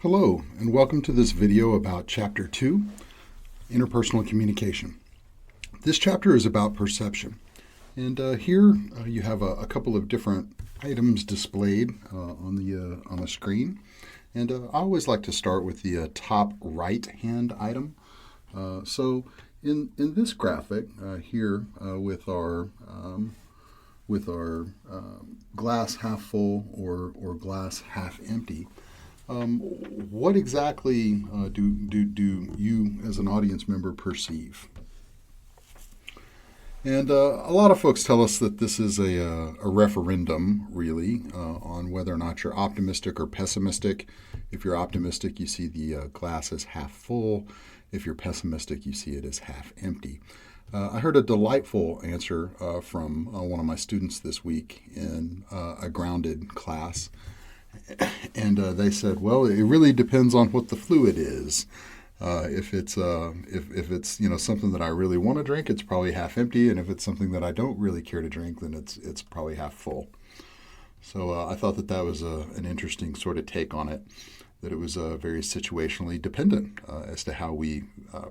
Hello, and welcome to this video about Chapter 2, Interpersonal Communication. This chapter is about perception. And here you have a couple of different items displayed on the screen. And I always like to start with the top right-hand item. So in this graphic here with our glass half full or glass half empty, what exactly do you as an audience member perceive? And a lot of folks tell us that this is a referendum, really, on whether or not you're optimistic or pessimistic. If you're optimistic, you see the glass as half full. If you're pessimistic, you see it as half empty. I heard a delightful answer from one of my students this week in a grounded class. And they said, well, it really depends on what the fluid is. If it's something that I really want to drink, it's probably half empty, and if it's something that I don't really care to drink, then it's probably half full. So I thought that was an interesting sort of take on it, that it was very situationally dependent as to how we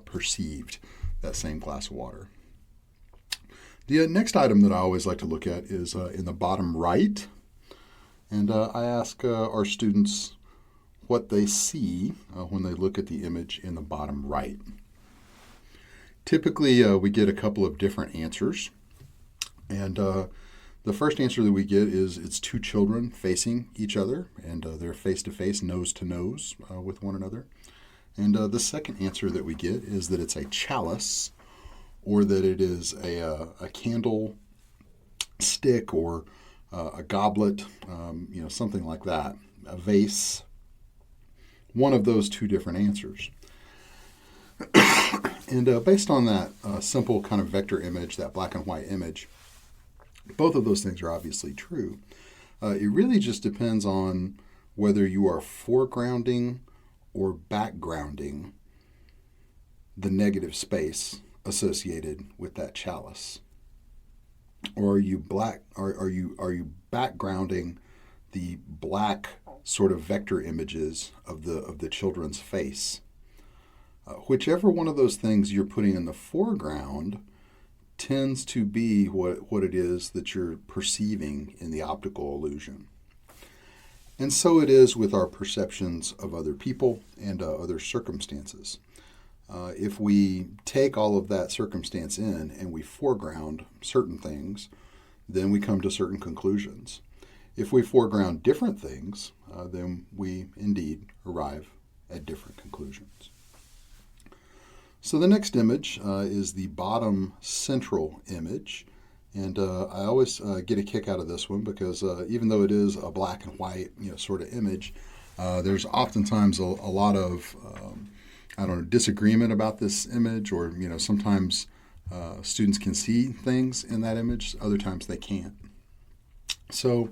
perceived that same glass of water. The next item that I always like to look at is in the bottom right. And I ask our students what they see when they look at the image in the bottom right. Typically, we get a couple of different answers. And the first answer that we get is it's two children facing each other, and they're face-to-face, nose-to-nose with one another. And the second answer that we get is that it's a chalice, or that it is a candle stick, or a goblet, something like that, a vase, one of those two different answers. And based on that simple kind of vector image, that black and white image, both of those things are obviously true. It really just depends on whether you are foregrounding or backgrounding the negative space associated with that chalice. Or are you backgrounding the black sort of vector images of the children's face? Whichever one of those things you're putting in the foreground tends to be what it is that you're perceiving in the optical illusion. And so it is with our perceptions of other people and other circumstances. If we take all of that circumstance in and we foreground certain things, then we come to certain conclusions. If we foreground different things, then we indeed arrive at different conclusions. So the next image is the bottom central image. And I always get a kick out of this one because even though it is a black and white sort of image, there's oftentimes a lot of disagreement about this image, or sometimes students can see things in that image, other times they can't. So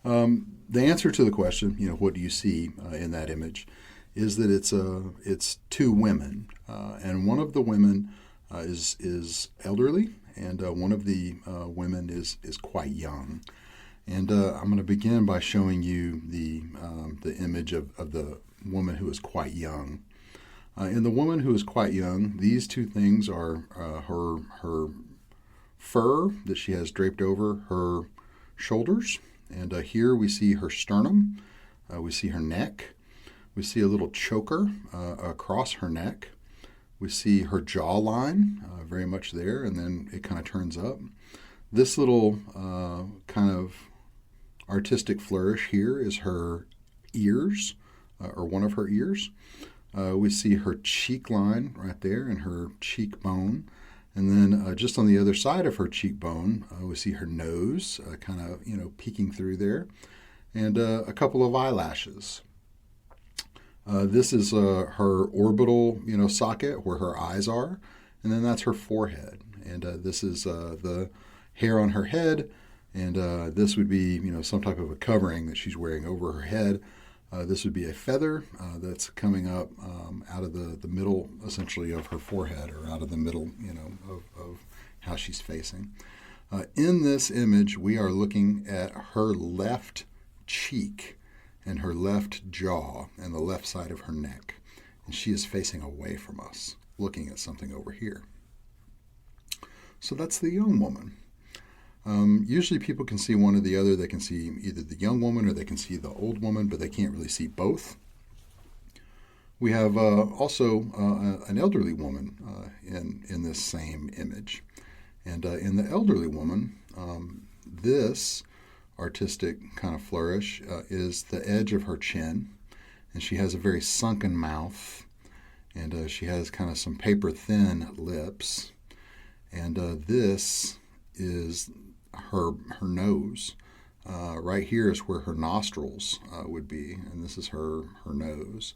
the answer to the question, what do you see in that image, is that it's two women, and one of the women is elderly, and one of the women is quite young. And I'm going to begin by showing you the image of the woman who is quite young. In the woman who is quite young, these two things are her fur that she has draped over her shoulders. And here we see her sternum, we see her neck, we see a little choker across her neck, we see her jawline very much there, and then it kind of turns up. This little kind of artistic flourish here is her ears, or one of her ears. We see her cheek line right there and her cheekbone. And then just on the other side of her cheekbone, we see her nose kind of, peeking through there, and a couple of eyelashes. This is her orbital, socket where her eyes are, and then that's her forehead. And this is the hair on her head, and this would be, some type of a covering that she's wearing over her head. This would be a feather that's coming up out of the middle, essentially, of her forehead, or out of the middle, of how she's facing. In this image, we are looking at her left cheek, and her left jaw and the left side of her neck. And she is facing away from us, looking at something over here. So that's the young woman. Usually people can see one or the other. They can see either the young woman or they can see the old woman, but they can't really see both. We have also an elderly woman in this same image. And in the elderly woman, this artistic kind of flourish is the edge of her chin. And she has a very sunken mouth. And she has kind of some paper-thin lips. And this is her nose. Right here is where her nostrils would be. And this is her nose.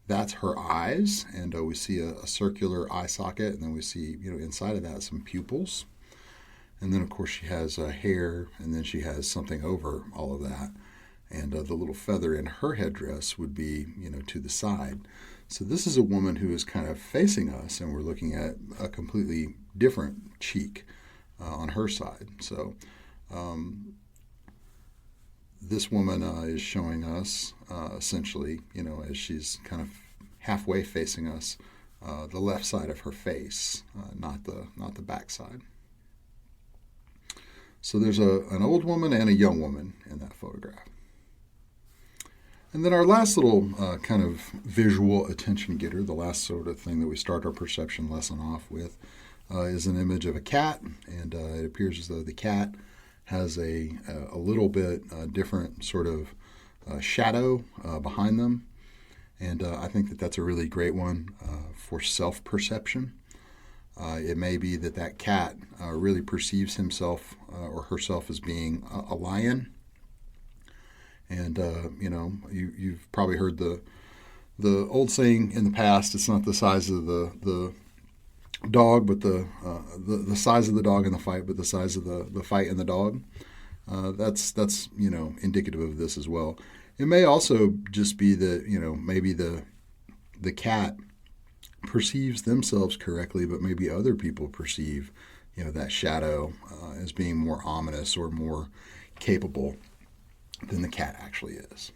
That's her eyes, and we see a circular eye socket, and then we see, inside of that some pupils. And then, of course, she has hair, and then she has something over all of that. And the little feather in her headdress would be, to the side. So this is a woman who is kind of facing us, and we're looking at a completely different cheek on her side. So this woman is showing us essentially, as she's kind of halfway facing us, the left side of her face, not the back side. So there's an old woman and a young woman in that photograph. And then our last little kind of visual attention getter, the last sort of thing that we start our perception lesson off with, is an image of a cat, and it appears as though the cat has a little bit different sort of shadow behind them. And I think that's a really great one for self-perception. It may be that cat really perceives himself or herself as being a lion. And, you've probably heard the old saying in the past, it's not the size of the dog, but the size of the dog in the fight, but the size of the fight in the dog. That's indicative of this as well. It may also just be that maybe the cat perceives themselves correctly, but maybe other people perceive that shadow as being more ominous or more capable than the cat actually is.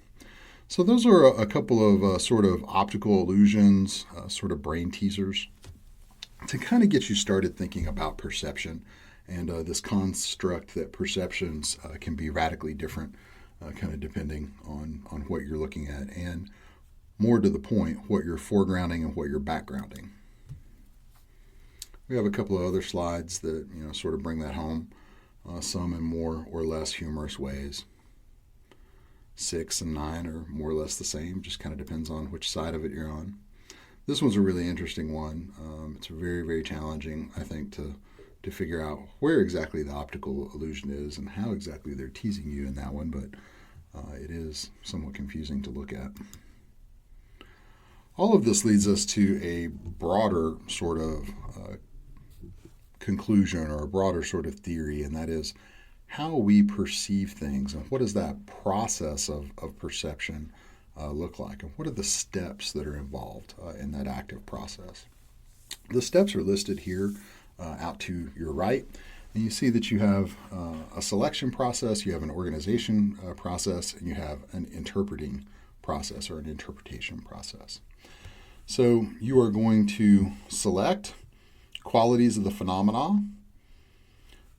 So those are a couple of sort of optical illusions, sort of brain teasers, to kind of get you started thinking about perception and this construct that perceptions can be radically different, kind of depending on what you're looking at, and more to the point, what you're foregrounding and what you're backgrounding. We have a couple of other slides that sort of bring that home, some in more or less humorous ways. 6 and 9 are more or less the same, just kind of depends on which side of it you're on. This one's a really interesting one. It's very, very challenging, I think, to figure out where exactly the optical illusion is and how exactly they're teasing you in that one, but it is somewhat confusing to look at. All of this leads us to a broader sort of conclusion or a broader sort of theory, and that is how we perceive things and what does that process of perception look like, and what are the steps that are involved in that active process. The steps are listed here out to your right, and you see that you have a selection process, you have an organization process, and you have an interpreting process or an interpretation process. So you are going to select qualities of the phenomena.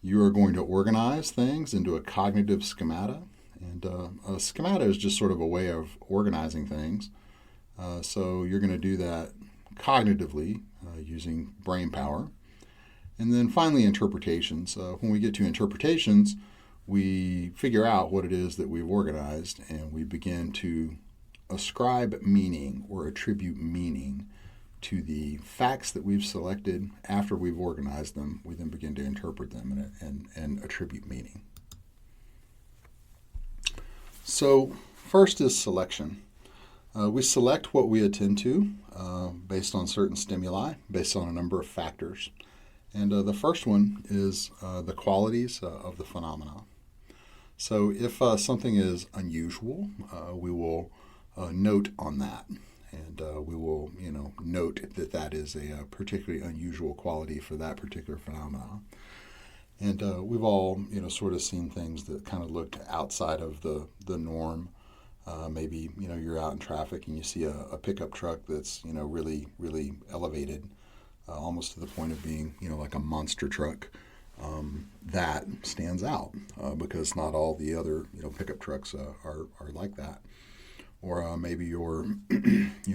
You are going to organize things into a cognitive schemata. And a schemata is just sort of a way of organizing things. So you're going to do that cognitively using brain power. And then finally, interpretations. When we get to interpretations, we figure out what it is that we've organized, and we begin to ascribe meaning or attribute meaning to the facts that we've selected. After we've organized them, we then begin to interpret them and attribute meaning. So first is selection. We select what we attend to based on certain stimuli, based on a number of factors. And the first one is the qualities of the phenomena. So if something is unusual, we will note on that. And we will, note that is a particularly unusual quality for that particular phenomena. And we've all, sort of seen things that kind of looked outside of the norm Maybe you're out in traffic and you see a pickup truck that's really really elevated, almost to the point of being like a monster truck. That stands out because not all the other pickup trucks are like that. Or maybe you're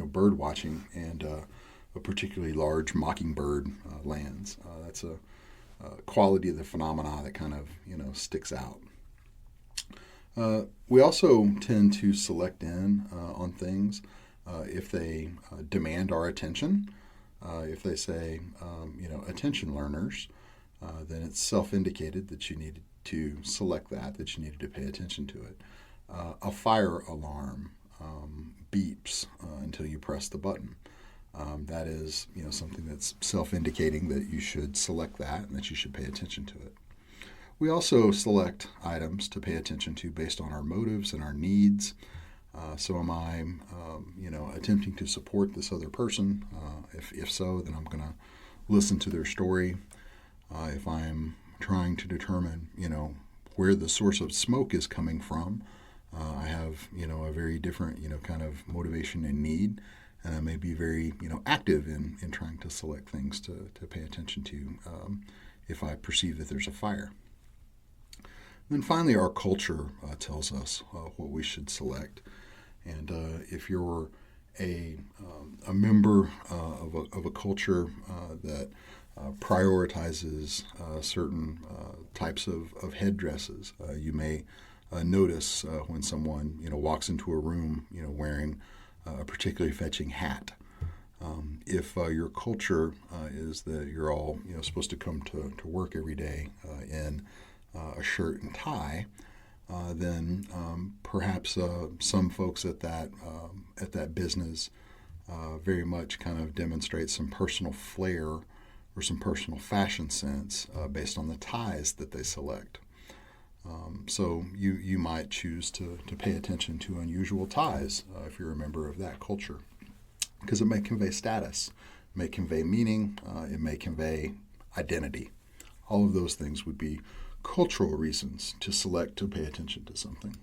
bird watching and a particularly large mockingbird lands. That's a quality of the phenomena that kind of sticks out. We also tend to select in on things if they demand our attention. If they say, attention learners, then it's self-indicated that you needed to select that you needed to pay attention to it. A fire alarm beeps until you press the button. That is, something that's self-indicating that you should select that and that you should pay attention to it. We also select items to pay attention to based on our motives and our needs. So am I, attempting to support this other person? If so, then I'm going to listen to their story. If I'm trying to determine, where the source of smoke is coming from, I have, a very different, kind of motivation and need. And I may be very, active in trying to select things to pay attention to if I perceive that there's a fire. Then finally, our culture tells us what we should select. And if you're a member of a culture that prioritizes certain types of headdresses, you may notice when someone walks into a room wearing a particularly fetching hat. If your culture is that you're all supposed to come to work every day in a shirt and tie, then perhaps some folks at that business very much kind of demonstrate some personal flair or some personal fashion sense based on the ties that they select. So you might choose to pay attention to unusual ties if you're a member of that culture, because it may convey status, it may convey meaning, it may convey identity. All of those things would be cultural reasons to select to pay attention to something.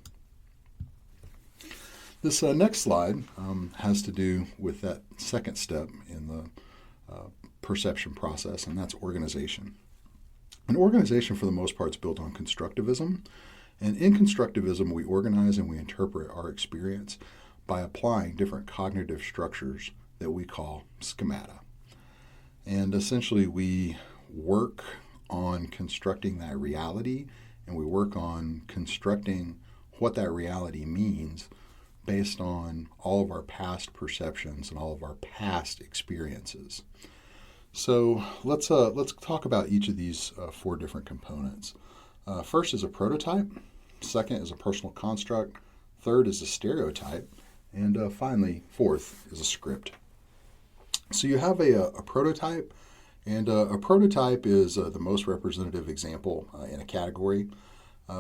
This next slide has to do with that second step in the perception process, and that's organization. An organization, for the most part, is built on constructivism. And in constructivism, we organize and we interpret our experience by applying different cognitive structures that we call schemata. And essentially, we work on constructing that reality, and we work on constructing what that reality means based on all of our past perceptions and all of our past experiences. So let's talk about each of these four different components. First is a prototype. Second is a personal construct. Third is a stereotype. And finally, fourth is a script. So you have a prototype, and a prototype is the most representative example in a category.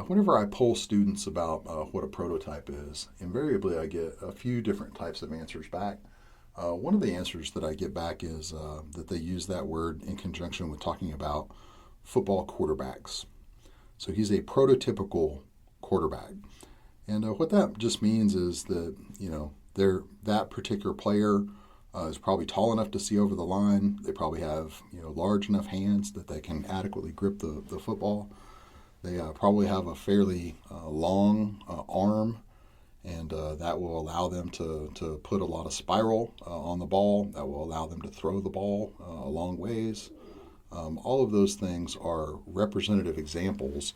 Whenever I poll students about what a prototype is, invariably I get a few different types of answers back. One of the answers that I get back is that they use that word in conjunction with talking about football quarterbacks. So he's a prototypical quarterback. And what that just means is that, that particular player is probably tall enough to see over the line. They probably have, large enough hands that they can adequately grip the football. They probably have a fairly long arm, and that will allow them to put a lot of spiral on the ball. That will allow them to throw the ball a long ways. All of those things are representative examples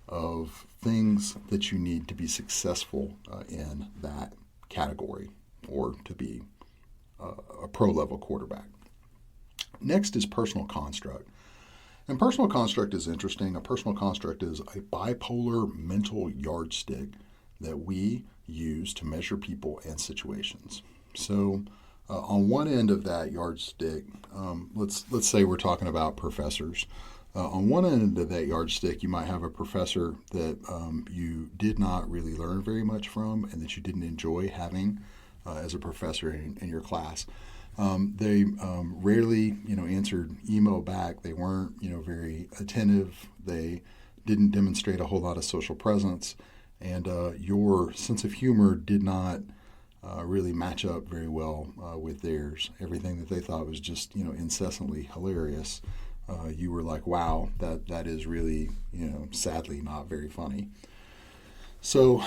of things that you need to be successful in that category or to be a pro-level quarterback. Next is personal construct. And personal construct is interesting. A personal construct is a bipolar mental yardstick that we use to measure people and situations. So on one end of that yardstick, let's say we're talking about professors. On one end of that yardstick, you might have a professor that you did not really learn very much from and that you didn't enjoy having as a professor in your class. They rarely, answered email back. They weren't, very attentive. They didn't demonstrate a whole lot of social presence. and your sense of humor did not really match up very well with theirs. Everything that they thought was just incessantly hilarious, you were like, wow, that is really sadly not very funny. So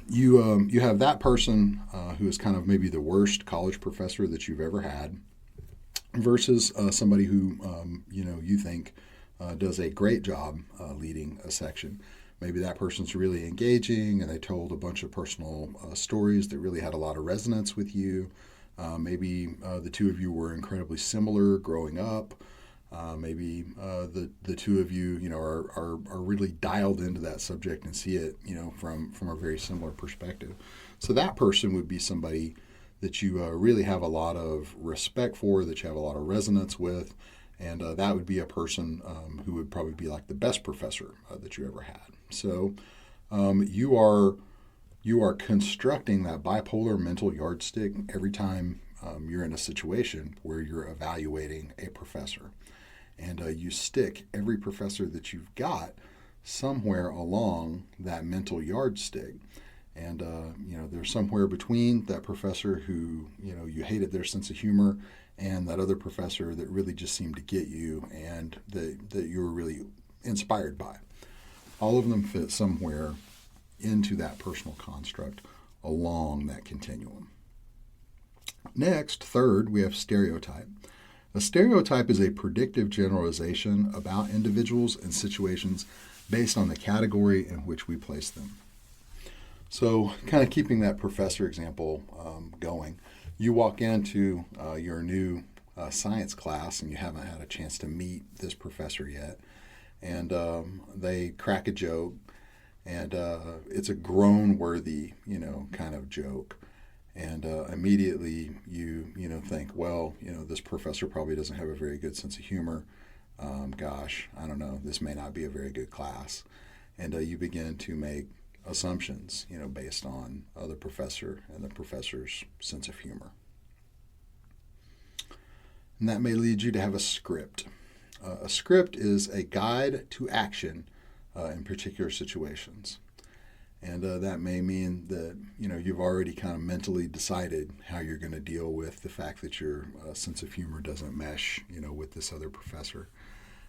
you have that person who is kind of maybe the worst college professor that you've ever had, versus somebody who you think does a great job leading a section. Maybe that person's really engaging and they told a bunch of personal stories that really had a lot of resonance with you. Maybe the two of you were incredibly similar growing up. Maybe the two of you are really dialed into that subject and see it from a very similar perspective. So that person would be somebody that you really have a lot of respect for, that you have a lot of resonance with, and that would be a person who would probably be like the best professor that you ever had. So you are constructing that bipolar mental yardstick every time you're in a situation where you're evaluating a professor. And you stick every professor that you've got somewhere along that mental yardstick. And there's somewhere between that professor who you hated their sense of humor and that other professor that really just seemed to get you and that you were really inspired by. All of them fit somewhere into that personal construct along that continuum. Next, third, we have stereotype. A stereotype is a predictive generalization about individuals and situations based on the category in which we place them. So kind of keeping that professor example going, you walk into your new science class and you haven't had a chance to meet this professor yet, and they crack a joke, and it's a groan-worthy, kind of joke. And immediately you think, well, this professor probably doesn't have a very good sense of humor. Gosh, I don't know, this may not be a very good class. And you begin to make assumptions, based on the professor and the professor's sense of humor. And that may lead you to have a script. A script is a guide to action in particular situations. And that may mean that you've already kind of mentally decided how you're going to deal with the fact that your sense of humor doesn't mesh, with this other professor,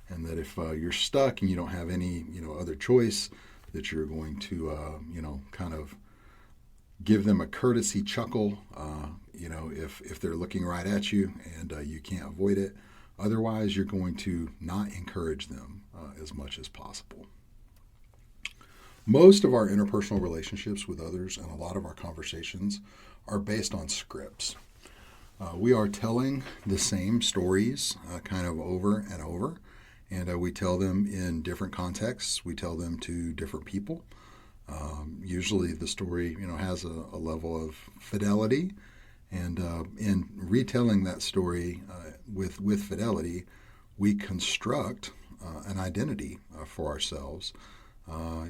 and that if you're stuck and you don't have any other choice, that you're going to kind of give them a courtesy chuckle, if they're looking right at you and you can't avoid it. Otherwise, you're going to not encourage them as much as possible. Most of our interpersonal relationships with others and a lot of our conversations are based on scripts. We are telling the same stories kind of over and over, and we tell them in different contexts. We tell them to different people. Usually the story has a level of fidelity, and in retelling that story with fidelity, we construct an identity for ourselves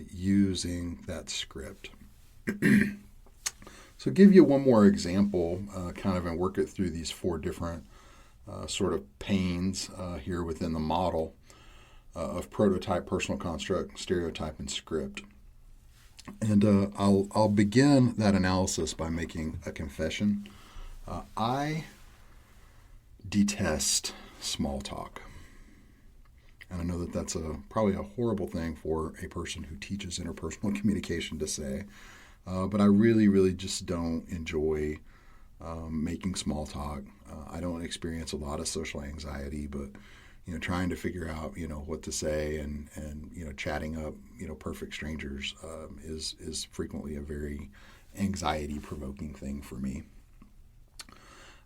using that script. So give you one more example, kind of, and work it through these four different sort of panes here within the model of prototype, personal construct, stereotype, and script. And I'll begin that analysis by making a confession. I detest small talk. And I know that that's probably a horrible thing for a person who teaches interpersonal communication to say, but I really, really just don't enjoy making small talk. I don't experience a lot of social anxiety, but trying to figure out what to say and chatting up perfect strangers is frequently a very anxiety-provoking thing for me.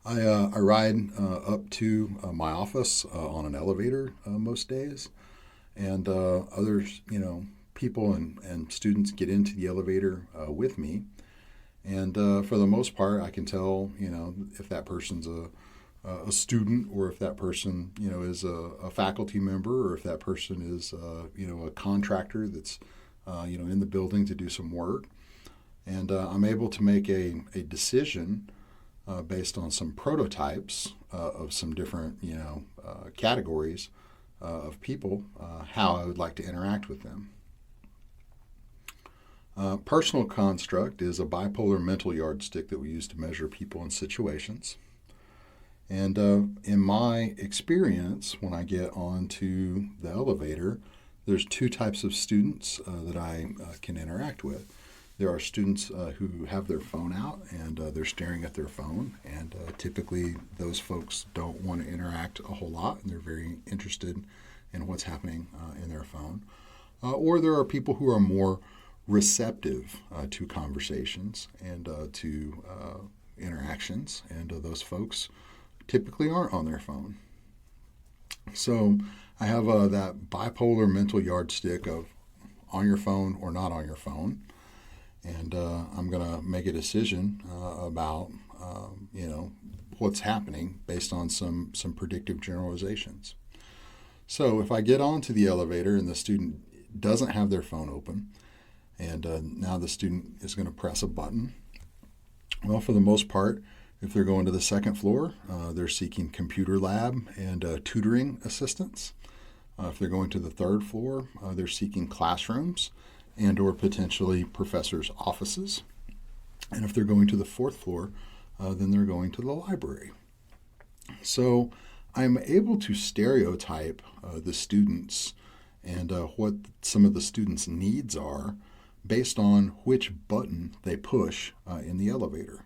I ride up to my office on an elevator most days, and others, people and students get into the elevator with me, and for the most part, I can tell, if that person's a student, or if that person, is a faculty member, or if that person is, a contractor that's, in the building to do some work, and I'm able to make a decision based on some prototypes of some different, categories of people, how I would like to interact with them. Personal construct is a bipolar mental yardstick that we use to measure people and situations. And in my experience, when I get onto the elevator, there's two types of students that I can interact with. There are students who have their phone out and they're staring at their phone, and typically those folks don't want to interact a whole lot, and they're very interested in what's happening in their phone. Or there are people who are more receptive to conversations and to interactions, and those folks typically aren't on their phone. So I have that bipolar mental yardstick of on your phone or not on your phone, and I'm going to make a decision about what's happening based on some predictive generalizations. So if I get onto the elevator and the student doesn't have their phone open, and now the student is going to press a button, well, for the most part, if they're going to the second floor, they're seeking computer lab and tutoring assistance. If they're going to the third floor, they're seeking classrooms and or potentially professors' offices. And if they're going to the fourth floor, then they're going to the library. So I'm able to stereotype the students and what some of the students' needs are based on which button they push in the elevator.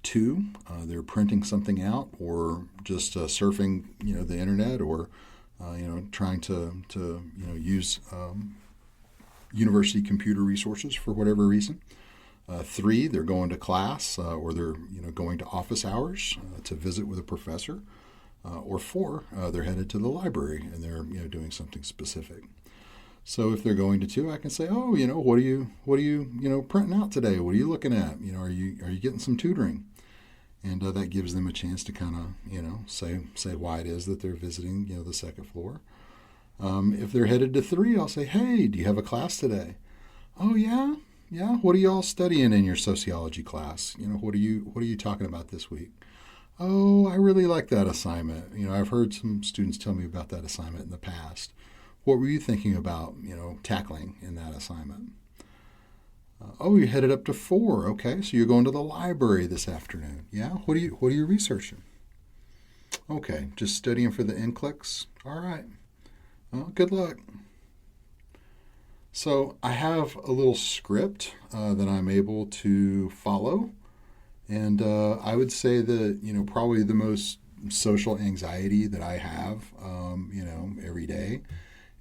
Two, they're printing something out or just surfing, the internet, or trying to use university computer resources for whatever reason. Three, they're going to class or they're going to office hours to visit with a professor. Or four, they're headed to the library and they're doing something specific. So if they're going to two, I can say, oh, what are you printing out today? What are you looking at? Are you getting some tutoring? And that gives them a chance to kind of say why it is that they're visiting the second floor. If they're headed to three, I'll say, hey, do you have a class today? Oh yeah. What are you all studying in your sociology class? What are you talking about this week? Oh, I really like that assignment. I've heard some students tell me about that assignment in the past. What were you thinking about, tackling in that assignment? Oh, you headed up to four. Okay, so you're going to the library this afternoon. Yeah, what are you researching? Okay, just studying for the NCLEX. All right. Well, good luck. So I have a little script that I'm able to follow, and I would say that probably the most social anxiety that I have, every day,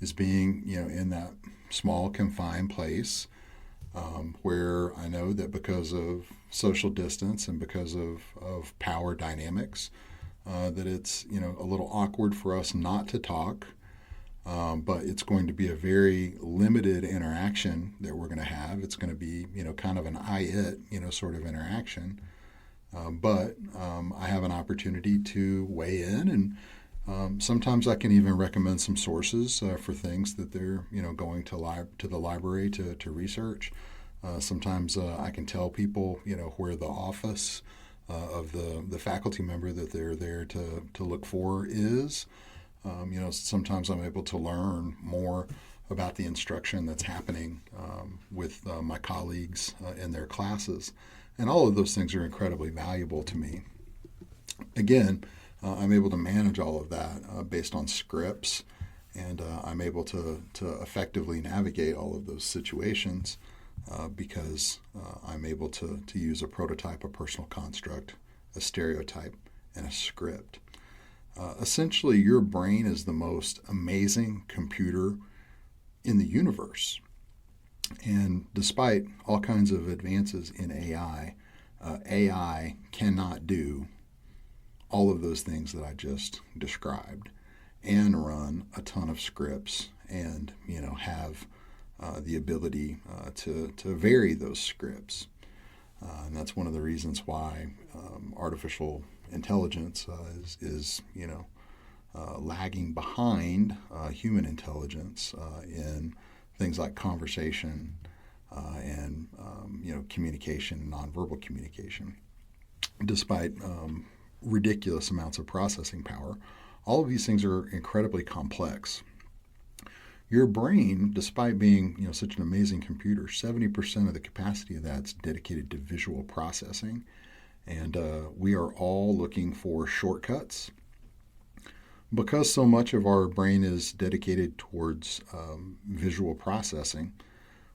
is being in that small confined place where I know that because of social distance and because of power dynamics, that it's a little awkward for us not to talk. But it's going to be a very limited interaction that we're going to have. It's going to be, kind of an I-it, sort of interaction. But I have an opportunity to weigh in, and sometimes I can even recommend some sources for things that they're, going to the library to research. Sometimes I can tell people, where the office of the faculty member that they're there to look for is. Sometimes I'm able to learn more about the instruction that's happening with my colleagues in their classes. And all of those things are incredibly valuable to me. Again, I'm able to manage all of that based on scripts, and I'm able to effectively navigate all of those situations because I'm able to use a prototype, a personal construct, a stereotype, and a script. Essentially, your brain is the most amazing computer in the universe. And despite all kinds of advances in AI, AI cannot do all of those things that I just described and run a ton of scripts and, have the ability to vary those scripts. And that's one of the reasons why artificial intelligence is lagging behind human intelligence in things like conversation and communication and nonverbal communication. Despite ridiculous amounts of processing power, all of these things are incredibly complex. Your brain, despite being such an amazing computer, 70% of the capacity of that's dedicated to visual processing. And we are all looking for shortcuts. Because so much of our brain is dedicated towards visual processing,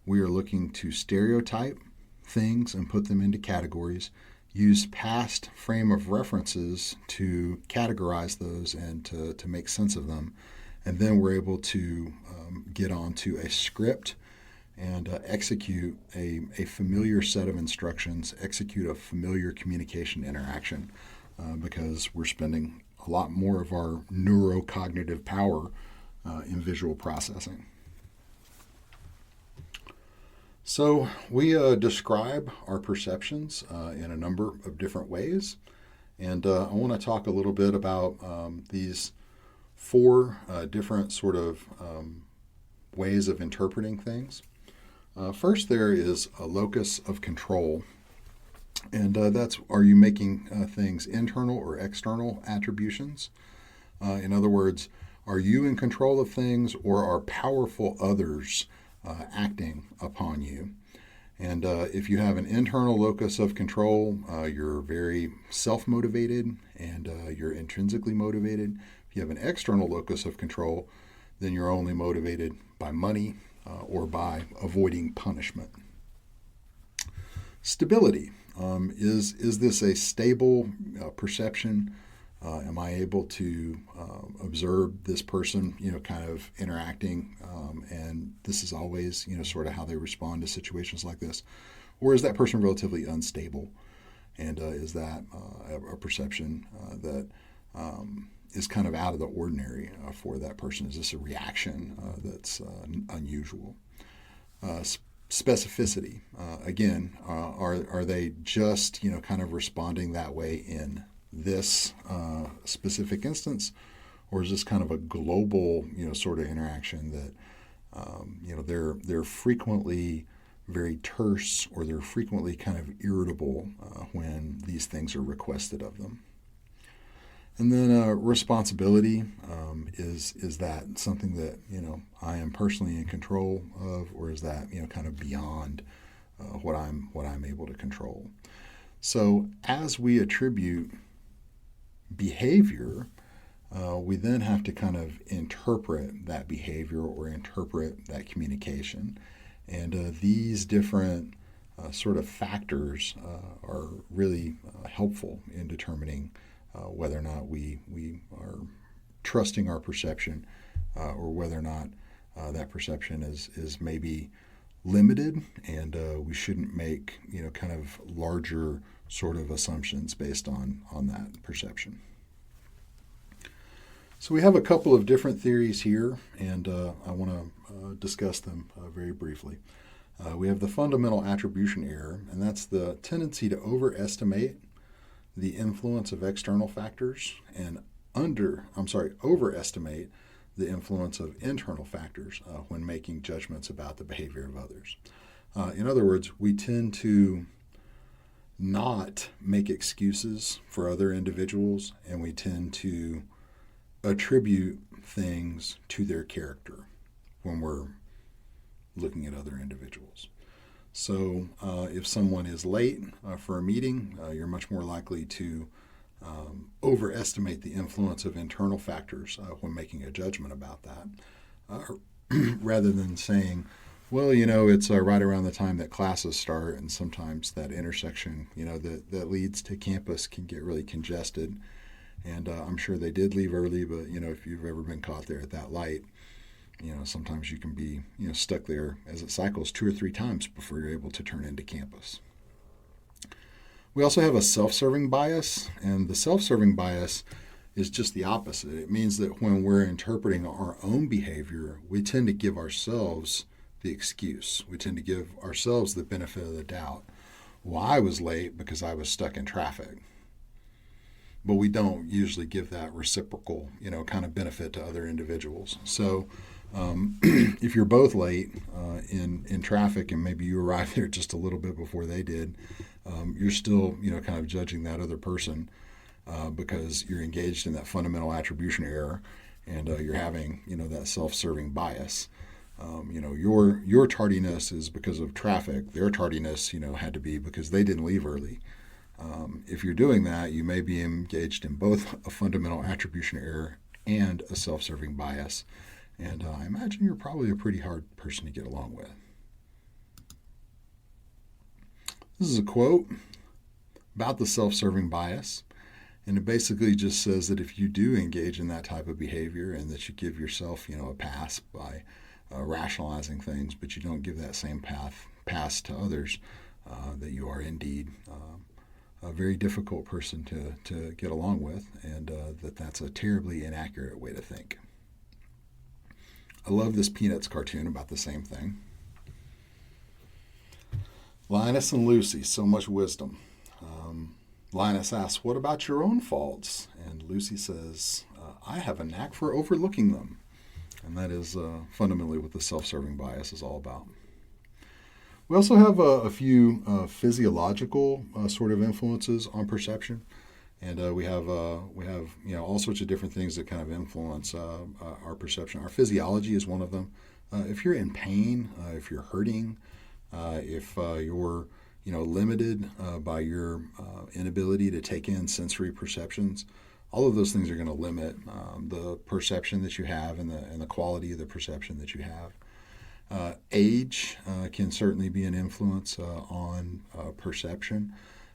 we are looking to stereotype things and put them into categories, use past frame of references to categorize those and to make sense of them. And then we're able to get onto a script and execute a familiar set of instructions, execute a familiar communication interaction, because we're spending a lot more of our neurocognitive power in visual processing. So we describe our perceptions in a number of different ways. And I want to talk a little bit about these four different sort of ways of interpreting things. First, there is a locus of control. And that's, are you making things internal or external attributions? In other words, are you in control of things, or are powerful others acting upon you? And if you have an internal locus of control, you're very self-motivated and you're intrinsically motivated. If you have an external locus of control, then you're only motivated by money or by avoiding punishment. Stability. Is this a stable perception? Am I able to observe this person, kind of interacting, and this is always, sort of how they respond to situations like this? Or is that person relatively unstable? And is that a perception that is kind of out of the ordinary for that person? Is this a reaction that's unusual? Specificity. Again, are they just, kind of responding that way in this specific instance, or is this kind of a global, sort of interaction that, they're frequently very terse, or they're frequently kind of irritable when these things are requested of them? And then responsibility, is that something that I am personally in control of, or is that kind of beyond what I'm able to control? So as we attribute behavior, we then have to kind of interpret that behavior or interpret that communication, and these different sort of factors are really helpful in determining whether or not we are trusting our perception, or whether or not that perception is maybe limited, and we shouldn't make kind of larger sort of assumptions based on that perception. So we have a couple of different theories here, and I want to discuss them very briefly. We have the fundamental attribution error, and that's the tendency to overestimate the influence of external factors and overestimate the influence of internal factors when making judgments about the behavior of others. In other words, we tend to not make excuses for other individuals, and we tend to attribute things to their character when we're looking at other individuals. So if someone is late for a meeting, you're much more likely to overestimate the influence of internal factors when making a judgment about that, rather than saying, well, it's right around the time that classes start, and sometimes that intersection, that leads to campus can get really congested. And I'm sure they did leave early, but, if you've ever been caught there at that light, sometimes you can be, stuck there as it cycles 2 or 3 times before you're able to turn into campus. We also have a self-serving bias, and the self-serving bias is just the opposite. It means that when we're interpreting our own behavior, we tend to give ourselves the excuse. We tend to give ourselves the benefit of the doubt. Well, I was late because I was stuck in traffic. But we don't usually give that reciprocal, kind of benefit to other individuals. So if you're both late in traffic, and maybe you arrived there just a little bit before they did, you're still, kind of judging that other person because you're engaged in that fundamental attribution error. and you're having, that self-serving bias. Your tardiness is because of traffic. Their tardiness, had to be because they didn't leave early. If you're doing that, you may be engaged in both a fundamental attribution error and a self-serving bias. And I imagine you're probably a pretty hard person to get along with. This is a quote about the self-serving bias. And it basically just says that if you do engage in that type of behavior and that you give yourself, a pass by rationalizing things, but you don't give that same pass to others, that you are indeed a very difficult person to get along with, and that's a terribly inaccurate way to think. I love this Peanuts cartoon about the same thing. Linus and Lucy, so much wisdom. Linus asks, "What about your own faults?" And Lucy says, "I have a knack for overlooking them." And that is fundamentally what the self-serving bias is all about. We also have a few physiological sort of influences on perception, and we have all sorts of different things that kind of influence our perception. Our physiology is one of them. If you're in pain, if you're hurting, if you're limited by your inability to take in sensory perceptions, all of those things are going to limit the perception that you have and the quality of the perception that you have. Age can certainly be an influence on perception.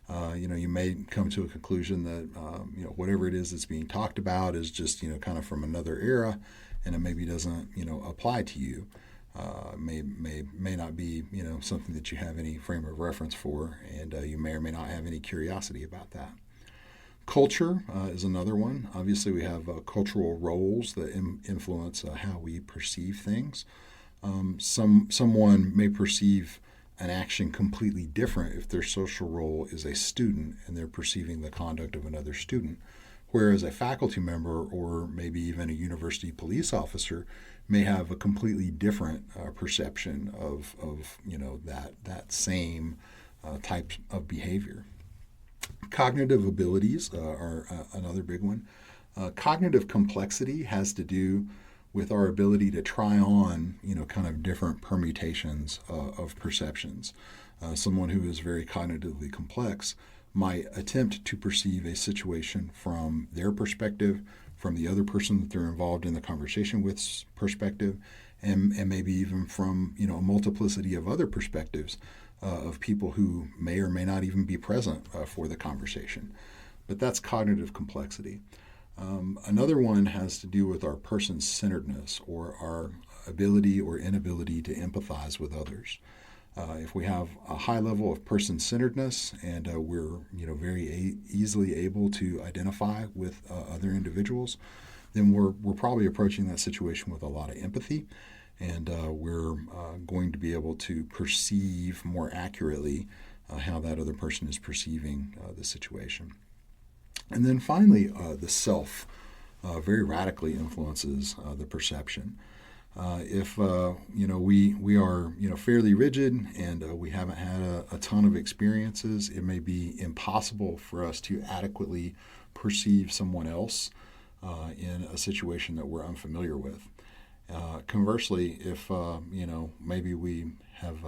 You may come to a conclusion that whatever it is that's being talked about is just kind of from another era, and it maybe doesn't apply to you. May not be something that you have any frame of reference for, and you may or may not have any curiosity about that. Culture is another one. Obviously, we have cultural roles that influence how we perceive things. Someone may perceive an action completely different if their social role is a student and they're perceiving the conduct of another student, whereas a faculty member or maybe even a university police officer may have a completely different perception of that same type of behavior. Cognitive abilities are another big one. Cognitive complexity has to do with our ability to try on, kind of different permutations of perceptions. Someone who is very cognitively complex might attempt to perceive a situation from their perspective, from the other person that they're involved in the conversation with's perspective, and maybe even from a multiplicity of other perspectives of people who may or may not even be present for the conversation. But that's cognitive complexity. Another one has to do with our person-centeredness, or our ability or inability to empathize with others. If we have a high level of person-centeredness and we're very easily able to identify with other individuals, then we're probably approaching that situation with a lot of empathy, and we're going to be able to perceive more accurately how that other person is perceiving the situation. And then finally, the self very radically influences the perception. If we are fairly rigid and we haven't had a ton of experiences, it may be impossible for us to adequately perceive someone else in a situation that we're unfamiliar with. Conversely, if maybe we have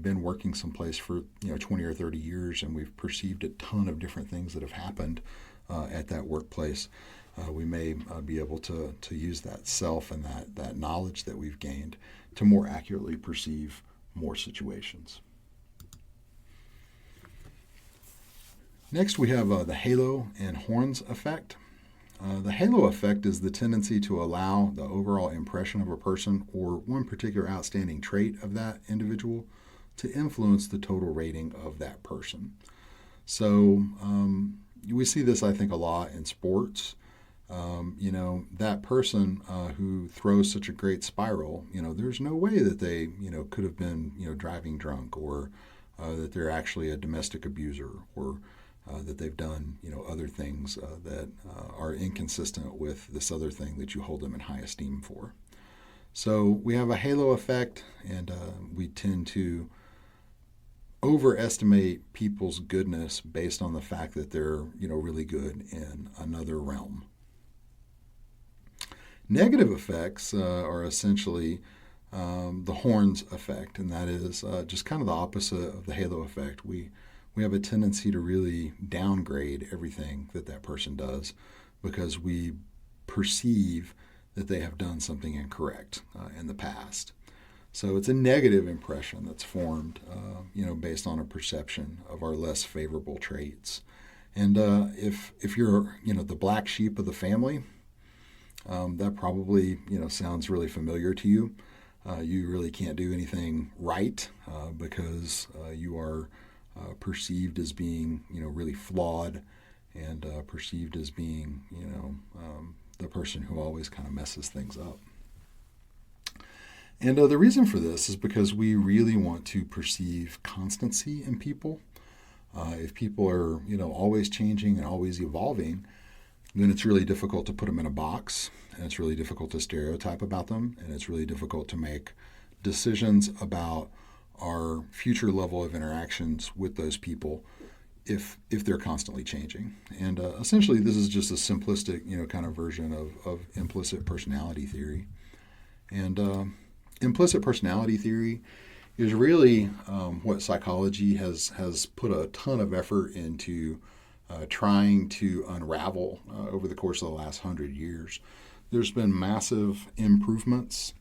been working someplace for 20 or 30 years and we've perceived a ton of different things that have happened at that workplace, we may be able to use that self and that knowledge that we've gained to more accurately perceive more situations. Next, we have the halo and horns effect. The halo effect is the tendency to allow the overall impression of a person or one particular outstanding trait of that individual to influence the total rating of that person. So we see this, I think, a lot in sports. That person who throws such a great spiral, there's no way that they, could have been, driving drunk, or that they're actually a domestic abuser, or that they've done, other things that are inconsistent with this other thing that you hold them in high esteem for. So we have a halo effect, and we tend to overestimate people's goodness based on the fact that they're, really good in another realm. Negative effects are essentially the horns effect, and that is just kind of the opposite of the halo effect. We have a tendency to really downgrade everything that person does because we perceive that they have done something incorrect in the past. So it's a negative impression that's formed, based on a perception of our less favorable traits. And if you're, the black sheep of the family, that probably, sounds really familiar to you. You really can't do anything right because you are perceived as being, really flawed and perceived as being, the person who always kind of messes things up. And the reason for this is because we really want to perceive constancy in people. If people are, always changing and always evolving, then it's really difficult to put them in a box, and it's really difficult to stereotype about them, and it's really difficult to make decisions about our future level of interactions with those people if they're constantly changing. And essentially, this is just a simplistic, kind of version of implicit personality theory. And implicit personality theory is really what psychology has put a ton of effort into trying to unravel over the course of the last 100 years. There's been massive improvements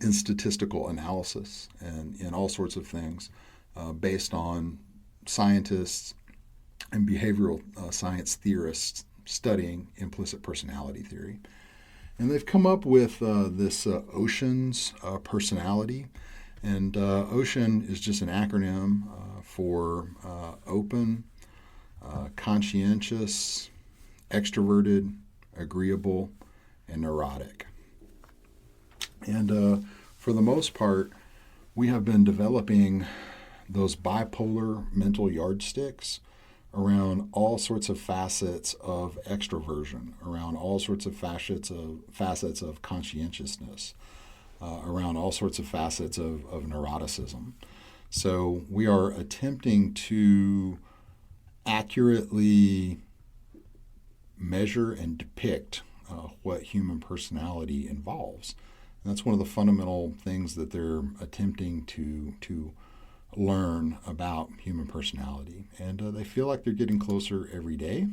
in statistical analysis and in all sorts of things based on scientists and behavioral science theorists studying implicit personality theory. And they've come up with this Ocean's personality. And OCEAN is just an acronym for open, conscientious, extroverted, agreeable, and neurotic. And for the most part, we have been developing those bipolar mental yardsticks around all sorts of facets of extroversion, around all sorts of facets of conscientiousness, around all sorts of facets of neuroticism. So we are attempting to accurately measure and depict what human personality involves. And that's one of the fundamental things that they're attempting to learn about human personality. And they feel like they're getting closer every day.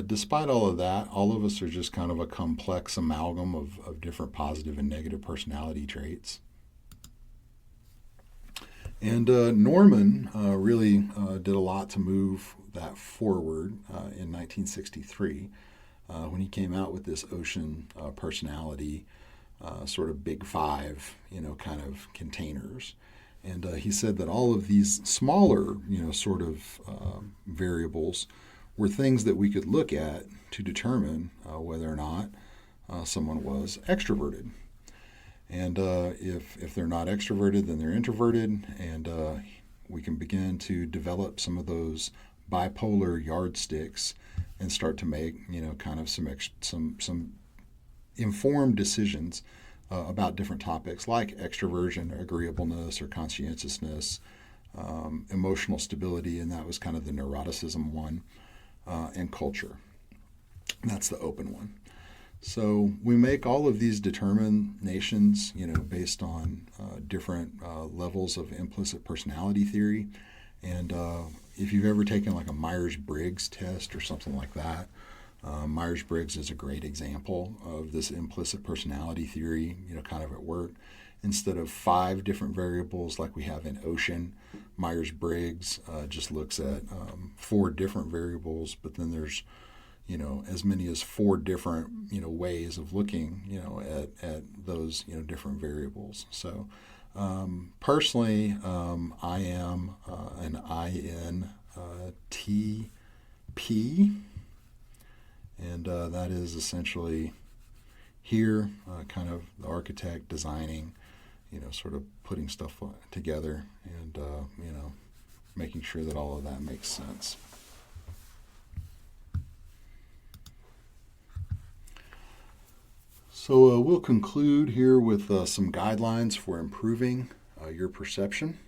Despite all of that, all of us are just kind of a complex amalgam of different positive and negative personality traits. And Norman really did a lot to move that forward in 1963 when he came out with this Ocean personality sort of big five, kind of containers. And he said that all of these smaller, sort of variables were things that we could look at to determine whether or not someone was extroverted. And if they're not extroverted, then they're introverted, and we can begin to develop some of those bipolar yardsticks and start to make, kind of some informed decisions about different topics like extroversion, agreeableness, or conscientiousness, emotional stability, and that was kind of the neuroticism one, and culture. That's the open one. So we make all of these determinations, based on different levels of implicit personality theory. And if you've ever taken like a Myers-Briggs test or something like that, Myers-Briggs is a great example of this implicit personality theory, kind of at work. Instead of 5 different variables like we have in Ocean, Myers-Briggs just looks at 4 different variables, but then there's as many as 4 different, ways of looking, at those, different variables. So personally, I am an INTP, and that is essentially here, kind of the architect designing, sort of putting stuff together and, making sure that all of that makes sense. So we'll conclude here with some guidelines for improving your perception.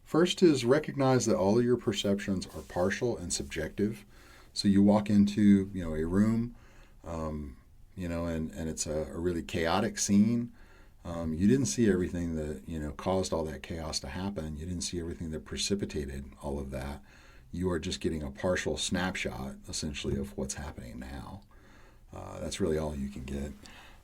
First is recognize that all of your perceptions are partial and subjective. So you walk into a room and it's a really chaotic scene. You didn't see everything that, caused all that chaos to happen. You didn't see everything that precipitated all of that. You are just getting a partial snapshot, essentially, of what's happening now. That's really all you can get.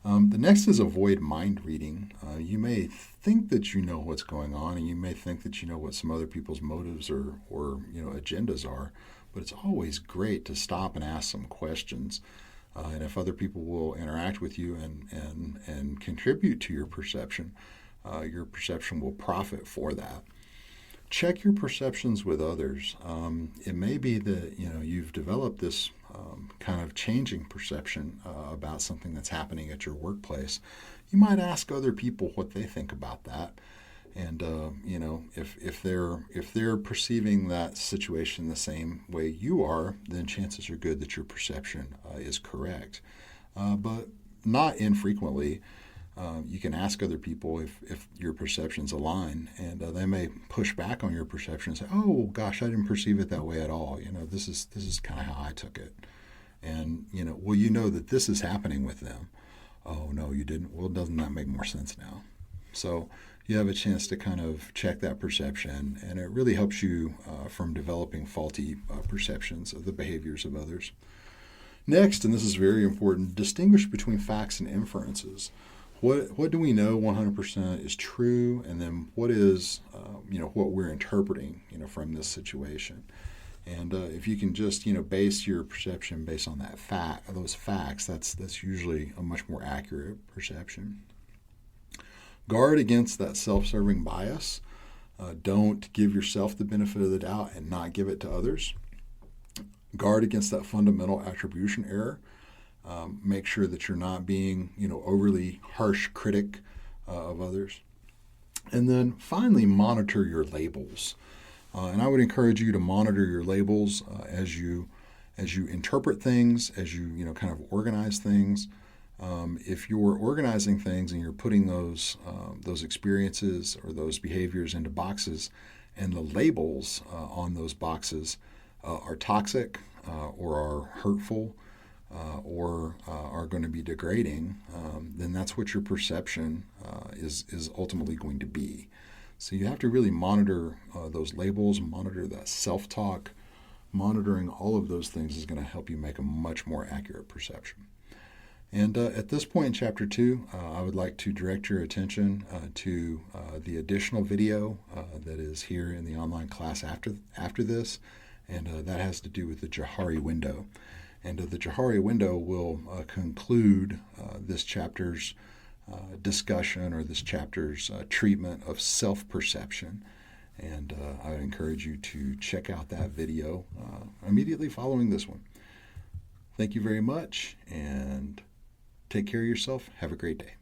The next is avoid mind reading. You may think that you know what's going on, and you may think that you know what some other people's motives or agendas are, but it's always great to stop and ask some questions. And if other people will interact with you and contribute to your perception will profit for that. Check your perceptions with others. It may be that you've developed this kind of changing perception about something that's happening at your workplace. You might ask other people what they think about that, and if they're perceiving that situation the same way you are, then chances are good that your perception is correct. But not infrequently, you can ask other people if your perceptions align, and they may push back on your perception and say, "Oh gosh, I didn't perceive it that way at all. This is kind of how I took it." And well, that this is happening with them. "Oh no, you didn't." Well, doesn't that make more sense now? So you have a chance to kind of check that perception, and it really helps you from developing faulty perceptions of the behaviors of others. Next, and this is very important, distinguish between facts and inferences. What do we know 100% is true, and then what is what we're interpreting from this situation. And if you can just base your perception based on those facts, that's usually a much more accurate perception. Guard against that self-serving bias. Don't give yourself the benefit of the doubt and not give it to others. Guard against that fundamental attribution error. Make sure that you're not being overly harsh critic of others. And then finally, monitor your labels. And I would encourage you to monitor your labels as you interpret things, as you kind of organize things. If you're organizing things and you're putting those experiences or those behaviors into boxes, and the labels on those boxes are toxic or are hurtful or are going to be degrading, then that's what your perception is ultimately going to be. So you have to really monitor those labels, monitor that self-talk. Monitoring all of those things is going to help you make a much more accurate perception. And at this point in Chapter 2, I would like to direct your attention to the additional video that is here in the online class after this, and that has to do with the Johari window. And the Johari window will conclude this chapter's discussion or this chapter's treatment of self-perception. And I would encourage you to check out that video immediately following this one. Thank you very much, and take care of yourself. Have a great day.